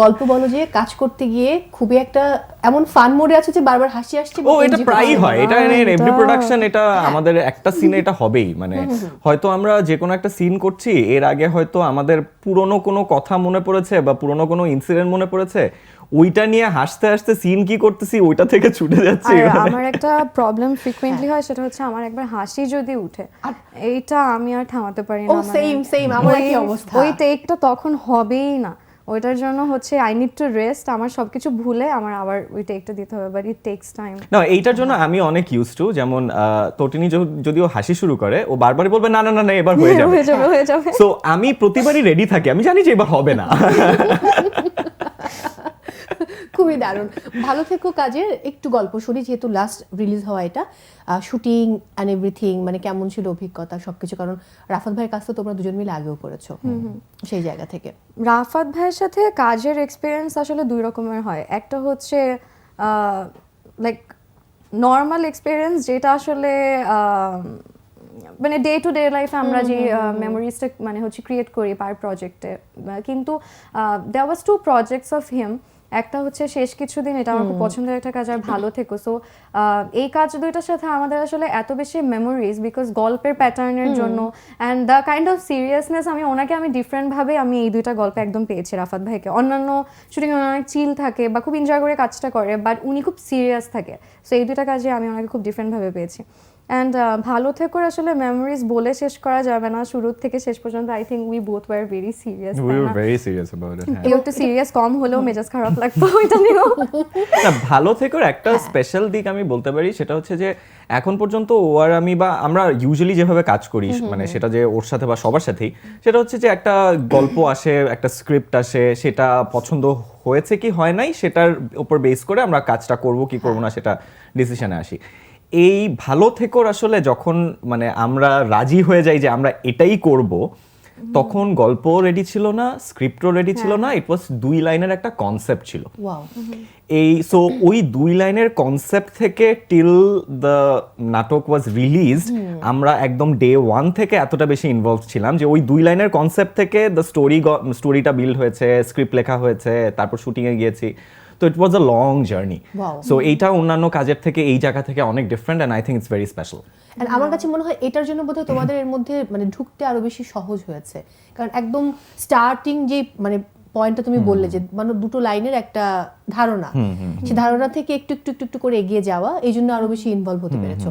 গল্প বলো যে কাজ করতে গিয়ে খুবই একটা এমন ফান মোডে আছে যে বারবার হাসি আসছে? ও এটা প্রায়ই হয়, এটা এভরি প্রোডাকশন, এটা আমাদের একটা সিনে এটা হবেই। মানে হয়তো আমরা যে কোনো একটা সিন করছি, এর আগে হয়তো আমাদের পুরনো কোনো কথা মনে পড়েছে বা পুরনো কোনো ইনসিডেন্ট মনে পড়েছে, ওইটা নিয়ে হাসতে হাসতে সিন কি করতেছি ওইটা থেকে ছুটে যাচ্ছি। আমার একটা প্রবলেম ফ্রিকোয়েন্টলি হয়, সেটা হচ্ছে আমার একবার হাসি যদি উঠে, এইটা আমি আর থামাতে পারি না। ও সেম আমার কি অবস্থা, ওই টেকটা তখন হবেই না, ওইটার জন্য হচ্ছে আই নিড টু রেস্ট, আমার সবকিছু ভুলে আমার আবার ওই টেকটা দিতে হবে, বাট ইট টেকস টাইম। না এইটার জন্য আমি অনেক ইউজ টু, যেমন তটিনী যদিও হাসি শুরু করে, ও বারবারই বলবে না না না না এবার হয়ে যাবে। সো আমি প্রতিবারই রেডি থাকি, আমি জানি যে এবার হবে না। খুবই দারুণ। ভালো থেকো কাজের একটু গল্প শুনি, যেহেতু লাস্ট রিলিজ হওয়া এটা, শুটিং অ্যান্ড এভরিথিং, মানে কেমন ছিল অভিজ্ঞতা সবকিছু? কারণ রাফাত ভাইয়ের কাজ তো তোমরা দুজন মিলে আগেও করেছো, সেই জায়গা থেকে। রাফাত ভাইয়ের সাথে কাজের এক্সপিরিয়েন্স আসলে দুই রকমের হয়। একটা হচ্ছে লাইক নর্মাল এক্সপিরিয়েন্স, যেটা আসলে মানে ডে টু ডে লাইফে আমরা যে মেমোরিজটা মানে হচ্ছে ক্রিয়েট করি পার প্রজেক্টে। কিন্তু দেয়ার ওয়াজ টু প্রজেক্টস অফ হিম। একটা হচ্ছে শেষ কিছুদিন, এটা আমার খুব পছন্দের একটা কাজ, আর ভালো থেকো। সো এই কাজ দুইটার সাথে আমাদের আসলে এত বেশি মেমোরিজ, বিকজ গল্পের প্যাটার্নের জন্য and the kind of seriousness, আমি ডিফারেন্টভাবে আমি এই দুইটা গল্পে একদম পেয়েছি রাফাত ভাইকে। অন্যান্য শুটিং অনেক চিল থাকে বা খুব এনজয় করে কাজটা করে, বাট উনি খুব সিরিয়াস থাকে। সো এই দুইটা কাজে আমি ওনাকে খুব ডিফারেন্টভাবে পেয়েছি। অ্যান্ড ভালো থেকো আসলে মেমোরিজ বলে শেষ করা যাবে না, শুরু থেকে শেষ পর্যন্ত। I think we both were very serious. We were very serious about it. কেউ একটু সিরিয়াস কম হলেও মেজাজ খারাপ লাগতো ওইটা নিয়েও। না ভালো থেকোর একটা স্পেশাল দিক আমি বলতে পারি, সেটা হচ্ছে যে এখন পর্যন্ত ও আর আমি বা আমরা ইউজুয়ালি যেভাবে কাজ করি, মানে সেটা যে ওর সাথে বা সবার সাথেই, সেটা হচ্ছে যে একটা গল্প আসে, একটা স্ক্রিপ্ট আসে, সেটা পছন্দ হয়েছে কি হয় নাই সেটার উপর বেস করে আমরা কাজটা করব কি করব না সেটা ডিসিশনে আসি। এই ভালো থেকোর আসলে যখন মানে আমরা রাজি হয়ে যাই যে আমরা এটাই করব, তখন গল্প রেডি ছিল না, স্ক্রিপ্টও রেডি ছিল না, ইট ওয়াজ 2 লাইনের একটা কনসেপ্ট ছিল। সো ওই 2 লাইনের কনসেপ্ট থেকে টিল দ্য নাটক ওয়াজ রিলিজড, আমরা একদম ডে 1 থেকে এতটা বেশি ইনভলভ ছিলাম যে ওই 2 লাইনের কনসেপ্ট থেকে দ্য স্টোরিটা বিল্ড হয়েছে, স্ক্রিপ্ট লেখা হয়েছে, তারপর শুটিংয়ে গিয়েছি। তো it was a long journey. So এইটা অন্যান্য কাজের থেকে এই জায়গা থেকে অনেক different, and I think it's very special. আর আমার কাছে মনে হয় এটার জন্য বোধহয় তোমাদের এর মধ্যে মানে ঢুকতে আরো বেশি সহজ হয়েছে, কারণ একদম স্টার্টিং যে মানে পয়েন্টটা তুমি বললে যে মানে 2 লাইনের একটা ধারণা, সেই ধারণা থেকে একটু একটু একটু একটু করে এগিয়ে যাওয়া, এই জন্য আরো বেশি ইনভলভ হতে পেরেছো।